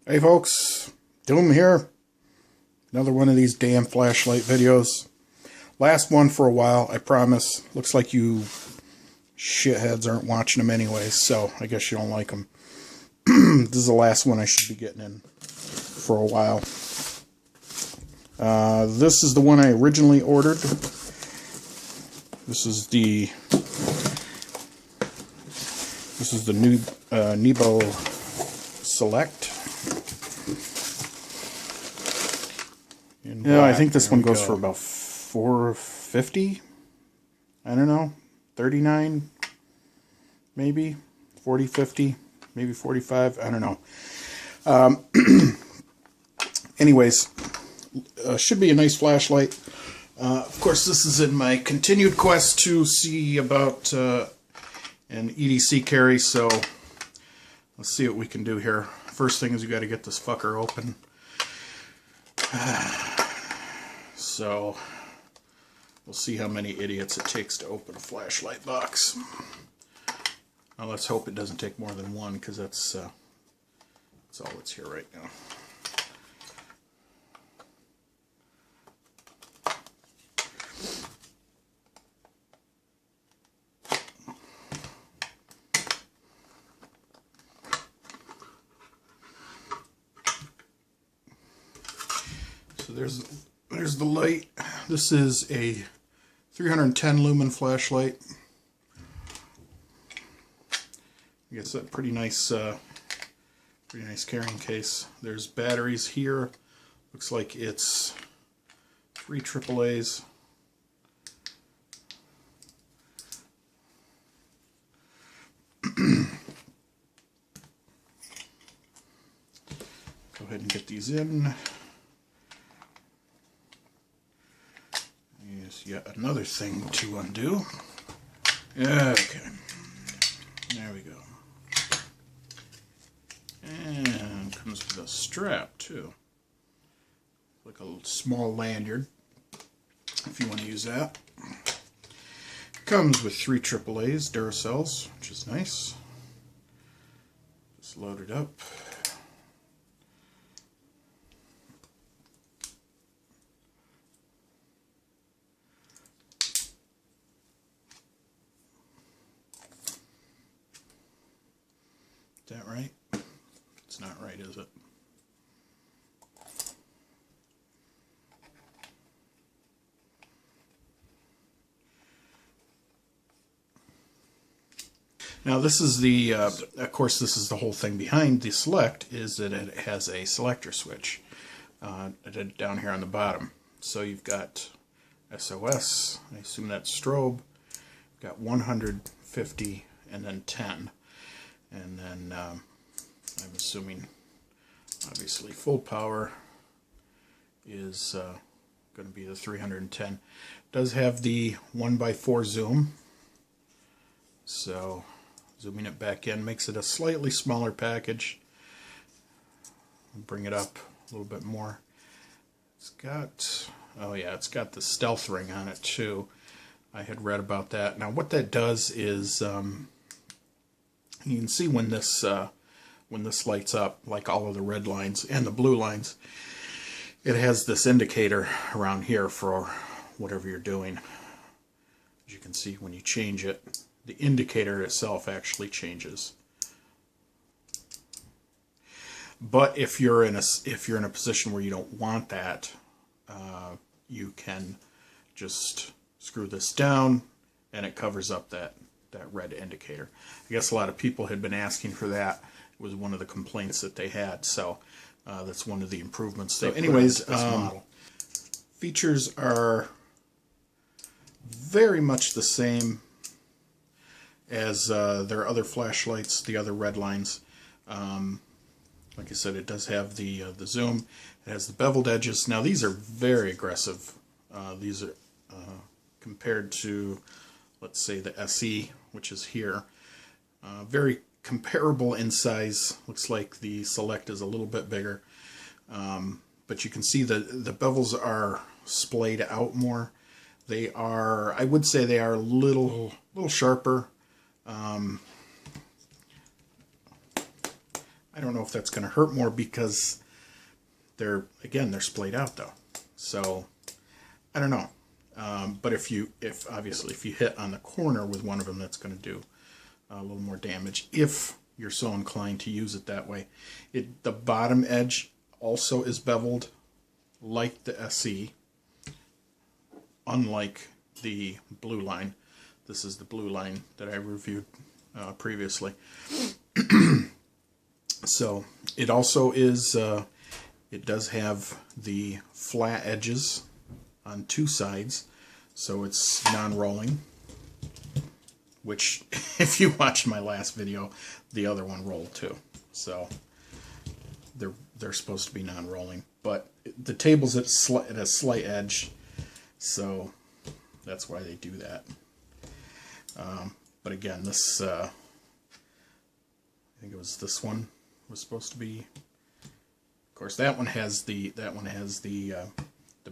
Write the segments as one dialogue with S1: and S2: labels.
S1: Hey folks, Doom here. Another one of these damn flashlight videos. Last one for a while, I promise. Looks like you shitheads aren't watching them anyway, so I guess you don't like them. This is the last one I should be getting in for a while. This is the one I originally ordered. This is the new Nebo Select. Yeah, I think this one goes for about $4.50. I don't know, 39, maybe 40, 50, maybe 45. I don't know. Anyways, should be a nice flashlight. Of course, this is in my continued quest to see about an EDC carry. So let's see what we can do here. First thing is you got to get this fucker open. So we'll see how many idiots it takes to open a flashlight box. Now let's hope it doesn't take more than one, because that's all that's here right now. So there's the light. This is a 310 lumen flashlight. I guess a pretty nice carrying case. There's batteries here. Looks like it's 3 AAAs. Go ahead and get these in. Yet another thing to undo. Okay, there we go. And comes with a strap too, like a small lanyard if you want to use that. Comes with 3 AAAs, Duracells, which is nice. Just load it up. Is that right? It's not right, is it? Now this is the, of course this is the whole thing behind the Select, is that it has a selector switch down here on the bottom. So you've got SOS, I assume that's strobe, you've got 100, 50, and then 10. And then I'm assuming, obviously, full power is going to be the 310. It does have the 1x4 zoom, so zooming it back in makes it a slightly smaller package. I'll bring it up a little bit more. It's got, oh yeah, it's got the stealth ring on it too. I had read about that. Now what that does is, you can see when this lights up, like all of the red lines and the blue lines, it has this indicator around here for whatever you're doing. As you can see, when you change it, the indicator itself actually changes. But if you're in a position where you don't want that, you can just screw this down, and it covers up that red indicator. I guess a lot of people had been asking for that. It was one of the complaints that they had, so that's one of the improvements. So anyways, this model. Features are very much the same as their other flashlights, the other red lines. Like I said, it does have the zoom. It has the beveled edges. Now these are very aggressive. These are compared to, let's say, the SE, which is here. Very comparable in size. Looks like the Select is a little bit bigger. But you can see the bevels are splayed out more. They are, I would say they are a little sharper. I don't know if that's going to hurt more because they're splayed out though. So I don't know. But if obviously if you hit on the corner with one of them, that's going to do a little more damage if you're so inclined to use it that way. The bottom edge also is beveled like the SE, unlike the Blueline. This is the Blueline that I reviewed previously. So it also is, it does have the flat edges on two sides, so it's non-rolling, which if you watched my last video, the other one rolled too. So they're supposed to be non-rolling, but the table's at a slight edge, so that's why they do that. But again, this I think it was this one was supposed to be. Of course, that one has the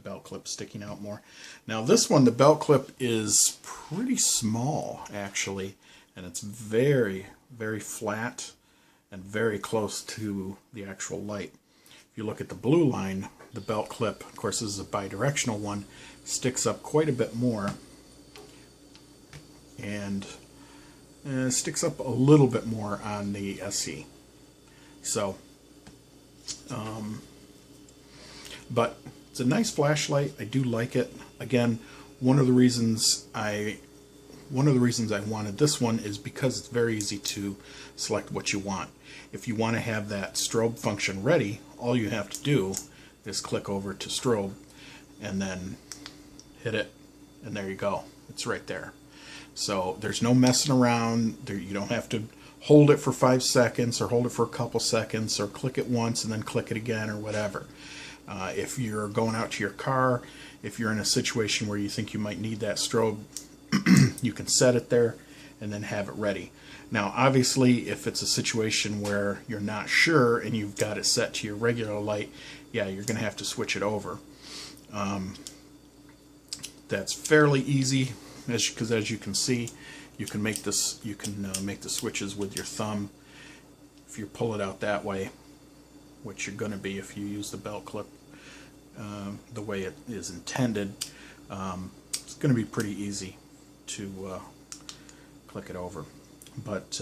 S1: belt clip sticking out more. Now this one, the belt clip is pretty small actually, and it's very, very flat and very close to the actual light. If you look at the Blueline, the belt clip, of course this is a bidirectional one, sticks up quite a bit more, and sticks up a little bit more on the SE. So, but it's a nice flashlight. I do like it. Again, one of the reasons I wanted this one is because it's very easy to select what you want. If you want to have that strobe function ready, all you have to do is click over to strobe and then hit it, and there you go. It's right there. So there's no messing around. You don't have to hold it for 5 seconds or hold it for a couple seconds or click it once and then click it again or whatever. If you're going out to your car, if you're in a situation where you think you might need that strobe, you can set it there and then have it ready. Now obviously if it's a situation where you're not sure and you've got it set to your regular light, yeah, you're going to have to switch it over. That's fairly easy, because as you can see, you can make this. You can make the switches with your thumb if you pull it out that way, which you're going to be if you use the belt clip the way it is intended. It's going to be pretty easy to click it over. But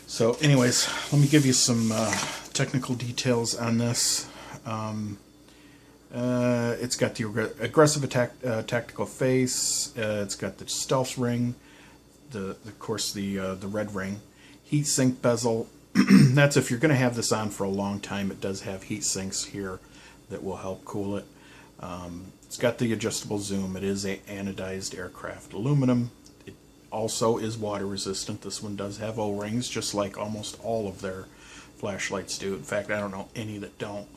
S1: so, anyways, let me give you some technical details on this. It's got the aggressive tactical face. It's got the stealth ring, of course the red ring, heat sink bezel. That's if you're going to have this on for a long time. It does have heat sinks here that will help cool it. It's got the adjustable zoom. It is a anodized aircraft aluminum. It also is water resistant. This one does have O-rings, just like almost all of their flashlights do. In fact, I don't know any that don't.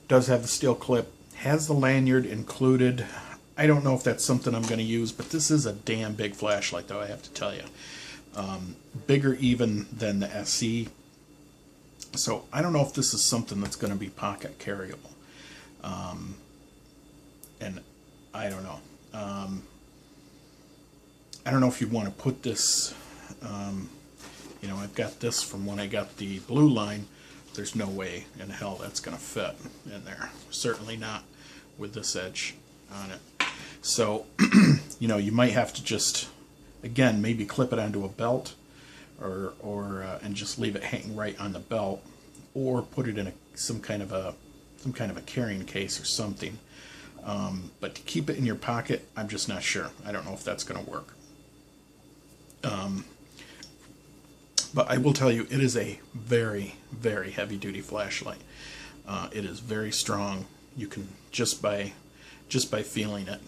S1: Does have the steel clip. Has the lanyard included. I don't know if that's something I'm going to use, but this is a damn big flashlight, though, I have to tell you. Bigger even than the SE. So I don't know if this is something that's going to be pocket carryable. And I don't know. I don't know if you want to put this, you know, I've got this from when I got the Blueline. There's no way in hell that's going to fit in there. Certainly not with this edge on it. So, you know, you might have to just, again, maybe clip it onto a belt, or and just leave it hanging right on the belt, or put it in some kind of a carrying case or something. But to keep it in your pocket, I'm just not sure. I don't know if that's going to work. But I will tell you, it is a very, very heavy-duty flashlight. It is very strong. You can just by feeling it,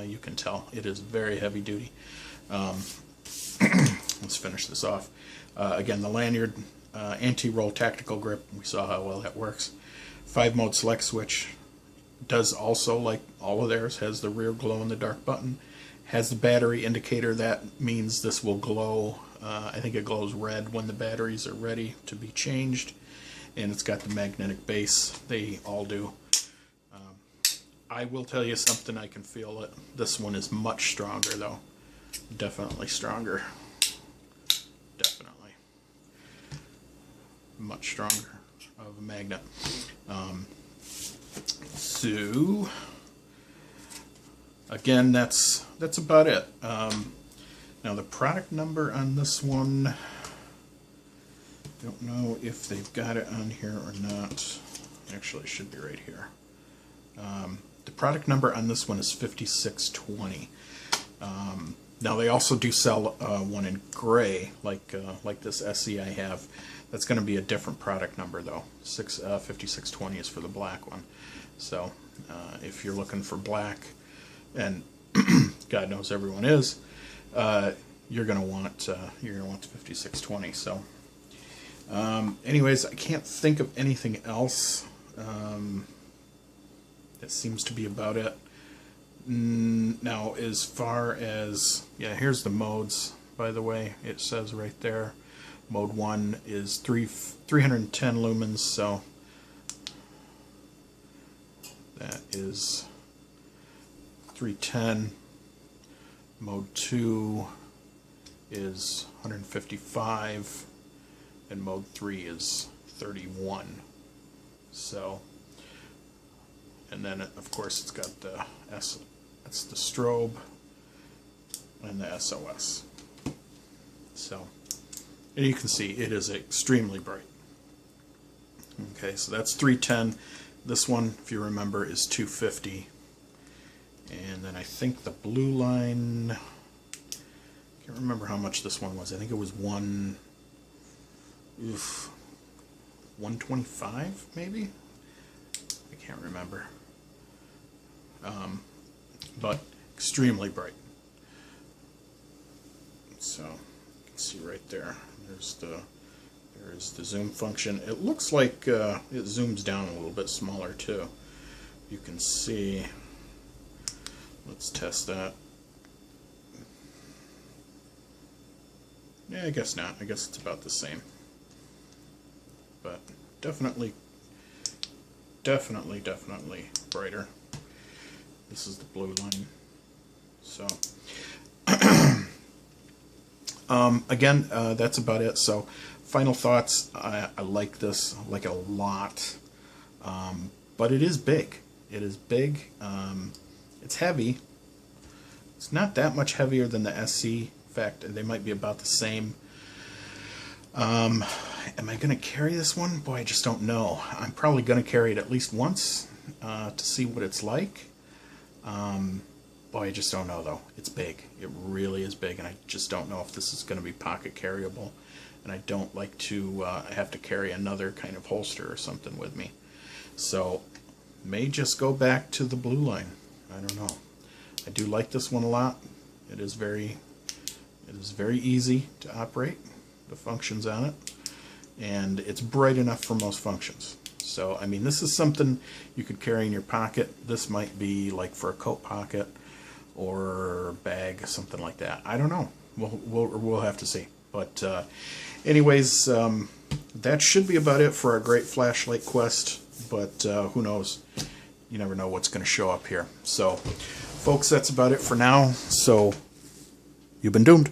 S1: you can tell it is very heavy-duty. Let's finish this off. Again, the lanyard, anti-roll tactical grip. We saw how well that works. 5-mode select switch. Does also, like all of theirs, has the rear glow-in-the-dark button. Has the battery indicator. That means this will glow. I think it glows red when the batteries are ready to be changed. And it's got the magnetic base. They all do. I will tell you something, I can feel it. This one is much stronger, though. Definitely stronger. Definitely. much stronger of a magnet. So again, that's about it. Now the product number on this one, don't know if they've got it on here or not. Actually, it should be right here. The product number on this one is 5620. Now they also do sell one in gray, like this SE I have. That's going to be a different product number though. 5620 is for the black one. So if you're looking for black, and God knows everyone is, you're going to want the 5620. So anyways, I can't think of anything else. That seems to be about it. Now, as far as, yeah, here's the modes, by the way. It says right there, mode 1 is 310 lumens, so that is 310. Mode 2 is 155, and mode 3 is 31. So, and then of course it's got the that's the strobe and the SOS. So, and you can see it is extremely bright. Okay, so that's 310. This one, if you remember, is 250. And then I think the Blueline, I can't remember how much this one was. I think it was 125 maybe? I can't remember. But extremely bright. So you can see right there. There's the zoom function. It looks like it zooms down a little bit smaller too. You can see. Let's test that. Yeah, I guess not. I guess it's about the same. But definitely brighter. This is the Blueline. So again, that's about it. So final thoughts. I like this, I like it a lot, but it is big. It is big. It's heavy. It's not that much heavier than the SC. In fact, they might be about the same. Am I going to carry this one? Boy, I just don't know. I'm probably going to carry it at least once to see what it's like. Boy, I just don't know though. It's big. It really is big, and I just don't know if this is going to be pocket carryable. And I don't like to have to carry another kind of holster or something with me. So, may just go back to the Blueline. I don't know. I do like this one a lot. It is very easy to operate, the functions on it, and it's bright enough for most functions. So, I mean, this is something you could carry in your pocket. This might be like for a coat pocket or bag, something like that. I don't know. We'll have to see. But anyways, that should be about it for our great flashlight quest. But who knows? You never know what's going to show up here. So, folks, that's about it for now. So, you've been doomed.